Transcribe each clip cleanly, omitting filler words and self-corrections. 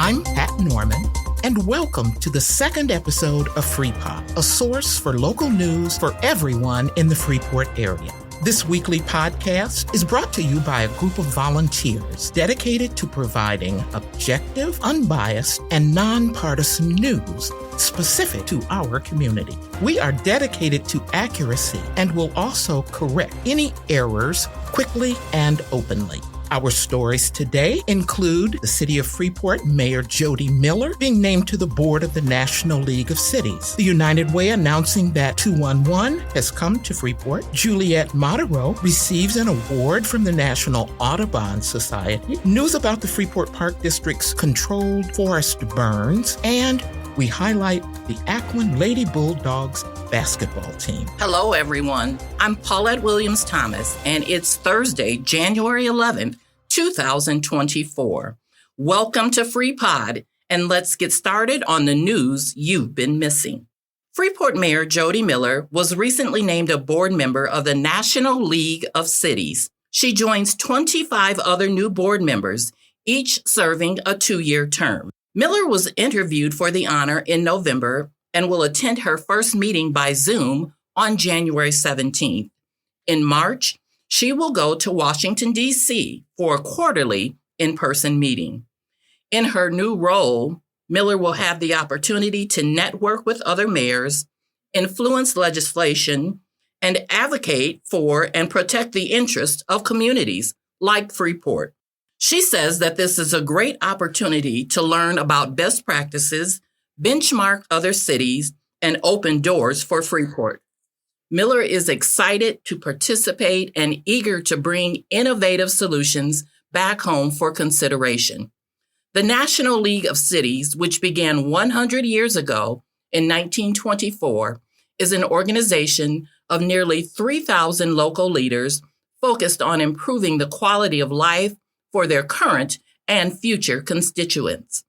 I'm Pat Norman, and welcome to the second episode of Freeport, a source for local news for everyone in the Freeport area. This weekly podcast is brought to you by a group of volunteers dedicated to providing objective, unbiased, and nonpartisan news specific to our community. We are dedicated to accuracy and will also correct any errors quickly and openly. Our stories today include the City of Freeport Mayor Jody Miller being named to the board of the National League of Cities, the United Way announcing that 211 has come to Freeport, Juliette Montereau receives an award from the National Audubon Society, news about the Freeport Park District's controlled forest burns, and we highlight the Ackland Lady Bulldogs basketball team. Hello, everyone. I'm Paulette Williams-Thomas, and it's Thursday, January 11th, 2024. Welcome to FreePod, and let's get started on the news you've been missing. Freeport Mayor Jody Miller was recently named a board member of the National League of Cities. She joins 25 other new board members, each serving a 2-year term. Miller was interviewed for the honor in November and will attend her first meeting by Zoom on January 17th. In March, she will go to Washington, D.C. for a quarterly in-person meeting. In her new role, Miller will have the opportunity to network with other mayors, influence legislation, and advocate for and protect the interests of communities like Freeport. She says that this is a great opportunity to learn about best practices, benchmark other cities, and open doors for Freeport. Miller is excited to participate and eager to bring innovative solutions back home for consideration. The National League of Cities, which began 100 years ago in 1924, is an organization of nearly 3,000 local leaders focused on improving the quality of life for their current and future constituents.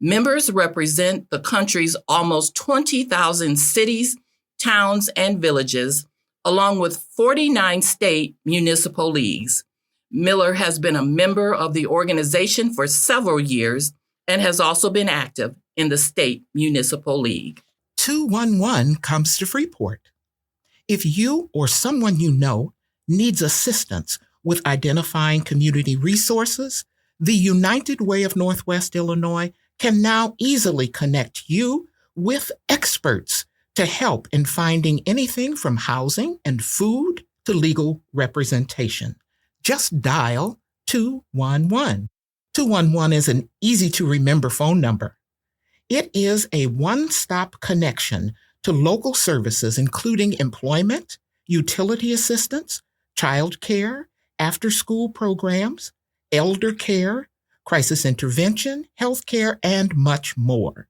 Members represent the country's almost 20,000 cities, towns, and villages, along with 49 state municipal leagues. Miller has been a member of the organization for several years and has also been active in the state municipal league. 211 comes to Freeport. If you or someone you know needs assistance with identifying community resources, the United Way of Northwest Illinois can now easily connect you with experts to help in finding anything from housing and food to legal representation. Just dial 211. 211 is an easy-to-remember phone number. It is a one-stop connection to local services, including employment, utility assistance, child care, after-school programs, elder care, crisis intervention, healthcare, and much more.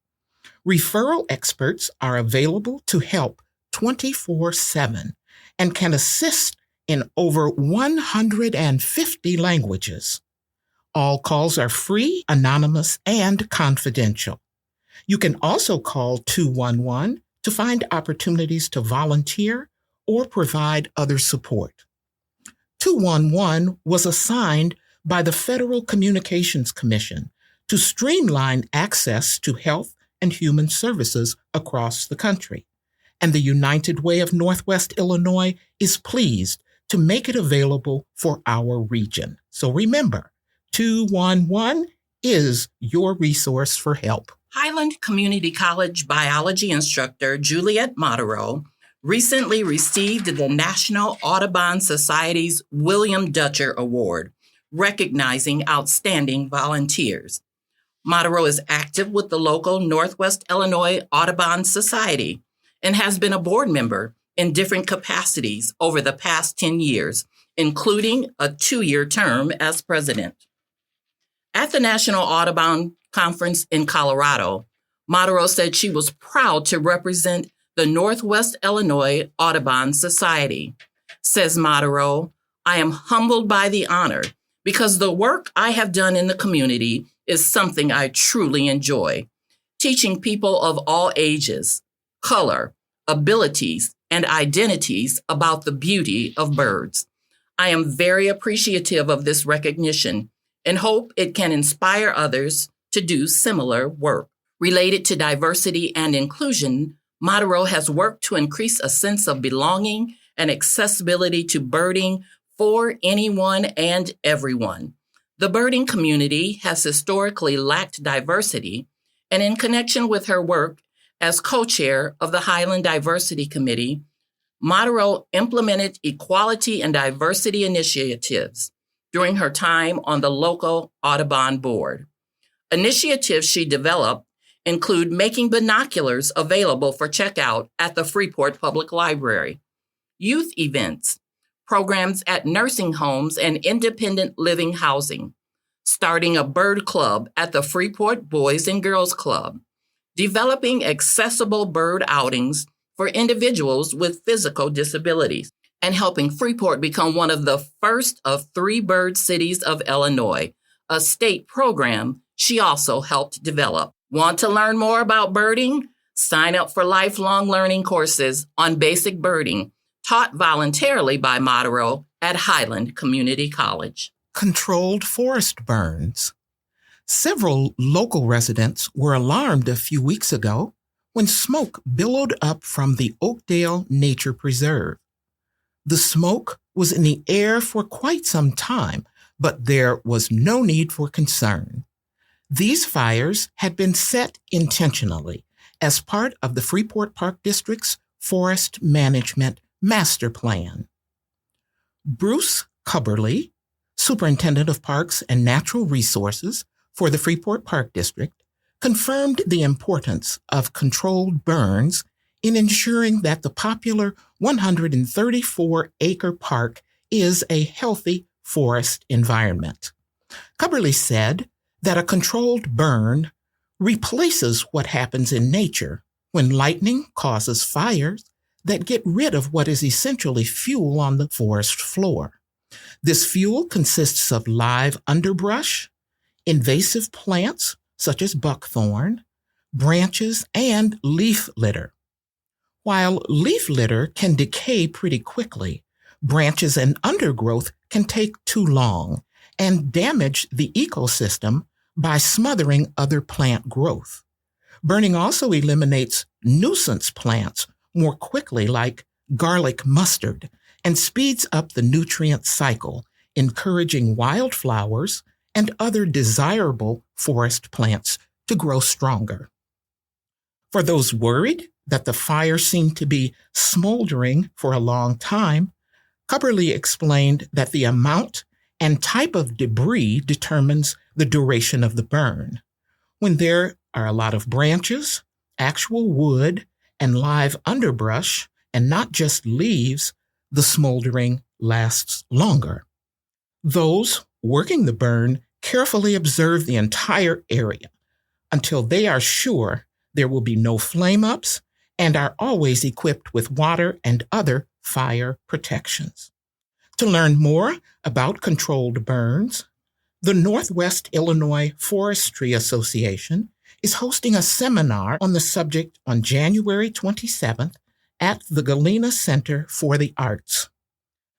Referral experts are available to help 24/7 and can assist in over 150 languages. All calls are free, anonymous, and confidential. You can also call 211 to find opportunities to volunteer or provide other support. 211 was assigned by the Federal Communications Commission to streamline access to health and human services across the country. And the United Way of Northwest Illinois is pleased to make it available for our region. So remember, 211 is your resource for help. Highland Community College biology instructor Juliette Montereau recently received the National Audubon Society's William Dutcher Award, recognizing outstanding volunteers. Montereau is active with the local Northwest Illinois Audubon Society and has been a board member in different capacities over the past 10 years, including a 2-year term as president. At the National Audubon Conference in Colorado, Montereau said she was proud to represent the Northwest Illinois Audubon Society. Says Montereau, "I am humbled by the honor because the work I have done in the community is something I truly enjoy. Teaching people of all ages, color, abilities, and identities about the beauty of birds. I am very appreciative of this recognition and hope it can inspire others to do similar work. Related to diversity and inclusion, Modero has worked to increase a sense of belonging and accessibility to birding for anyone and everyone. The birding community has historically lacked diversity, and in connection with her work as co-chair of the Highland Diversity Committee, Modero implemented equality and diversity initiatives during her time on the local Audubon board. Initiatives she developed include making binoculars available for checkout at the Freeport Public Library, youth events, programs at nursing homes and independent living housing, starting a bird club at the Freeport Boys and Girls Club, developing accessible bird outings for individuals with physical disabilities, and helping Freeport become one of the first of 3 bird cities of Illinois, a state program she also helped develop. Want to learn more about birding? Sign up for lifelong learning courses on basic birding, taught voluntarily by Modero at Highland Community College. Controlled forest burns. Several local residents were alarmed a few weeks ago when smoke billowed up from the Oakdale Nature Preserve. The smoke was in the air for quite some time, but there was no need for concern. These fires had been set intentionally as part of the Freeport Park District's Forest Management Master Plan. Bruce Cubberly, Superintendent of Parks and Natural Resources for the Freeport Park District, confirmed the importance of controlled burns in ensuring that the popular 134-acre park is a healthy forest environment. Cubberly said that a controlled burn replaces what happens in nature when lightning causes fires that get rid of what is essentially fuel on the forest floor. This fuel consists of live underbrush, invasive plants such as buckthorn, branches, and leaf litter. While leaf litter can decay pretty quickly, branches and undergrowth can take too long and damage the ecosystem by smothering other plant growth. Burning also eliminates nuisance plants more quickly, like garlic mustard, and speeds up the nutrient cycle, encouraging wildflowers and other desirable forest plants to grow stronger. For those worried that the fire seemed to be smoldering for a long time, Cubberly explained that the amount and type of debris determines the duration of the burn. When there are a lot of branches, actual wood, and live underbrush, and not just leaves, the smoldering lasts longer. Those working the burn carefully observe the entire area until they are sure there will be no flame-ups and are always equipped with water and other fire protections. To learn more about controlled burns, the Northwest Illinois Forestry Association is hosting a seminar on the subject on January 27th at the Galena Center for the Arts.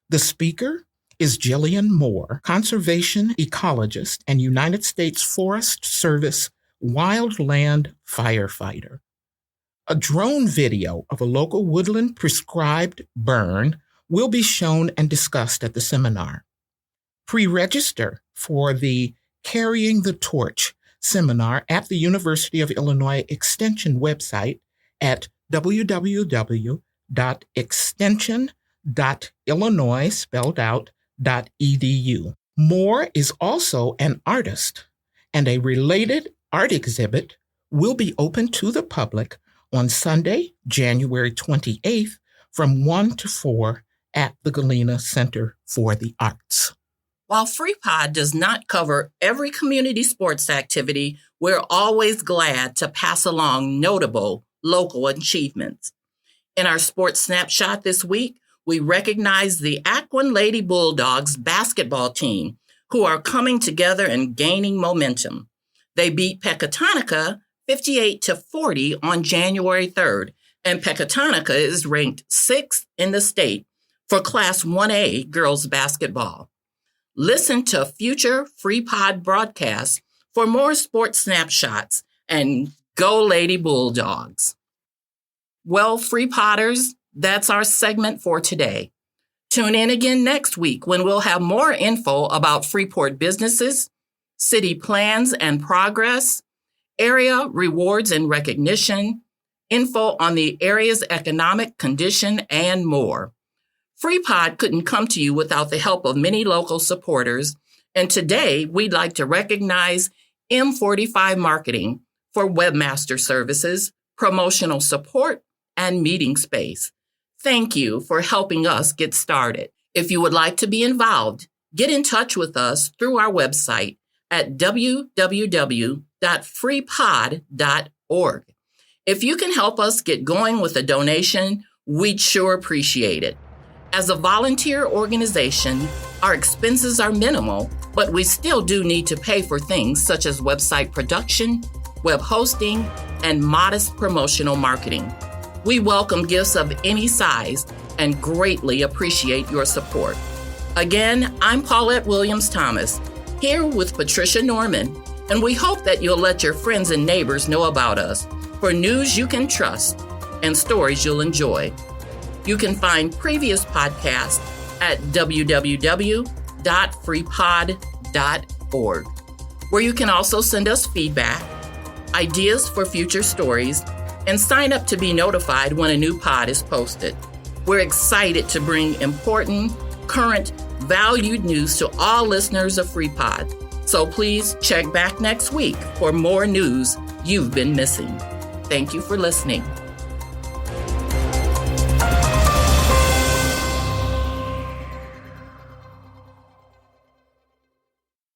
The speaker is Jillian Moore, conservation ecologist and United States Forest Service wildland firefighter. A drone video of a local woodland prescribed burn will be shown and discussed at the seminar. Pre-register for the Carrying the Torch seminar at the University of Illinois Extension website at www.extension.illinois, spelled out, .edu. Moore is also an artist, and a related art exhibit will be open to the public on Sunday, January 28th from 1 to 4 at the Galena Center for the Arts. While FreePod does not cover every community sports activity, we're always glad to pass along notable local achievements. In our sports snapshot this week, we recognize the Aquin Lady Bulldogs basketball team, who are coming together and gaining momentum. They beat Pecatonica 58-40 on January 3rd, and Pecatonica is ranked 6th in the state for Class 1A girls basketball. Listen to future FreePod broadcasts for more sports snapshots, and go Lady Bulldogs. Well, Free Potters, that's our segment for today. Tune in again next week when we'll have more info about Freeport businesses, city plans and progress, area rewards and recognition, info on the area's economic condition, and more. FreePod couldn't come to you without the help of many local supporters, and today we'd like to recognize M45 Marketing for webmaster services, promotional support, and meeting space. Thank you for helping us get started. If you would like to be involved, get in touch with us through our website at www.freepod.org. If you can help us get going with a donation, we'd sure appreciate it. As a volunteer organization, our expenses are minimal, but we still do need to pay for things such as website production, web hosting, and modest promotional marketing. We welcome gifts of any size and greatly appreciate your support. Again, I'm Paulette Williams-Thomas, here with Patricia Norman, and we hope that you'll let your friends and neighbors know about us for news you can trust and stories you'll enjoy. You can find previous podcasts at www.freepod.org, where you can also send us feedback, ideas for future stories, and sign up to be notified when a new pod is posted. We're excited to bring important, current, valued news to all listeners of FreePod. So please check back next week for more news you've been missing. Thank you for listening.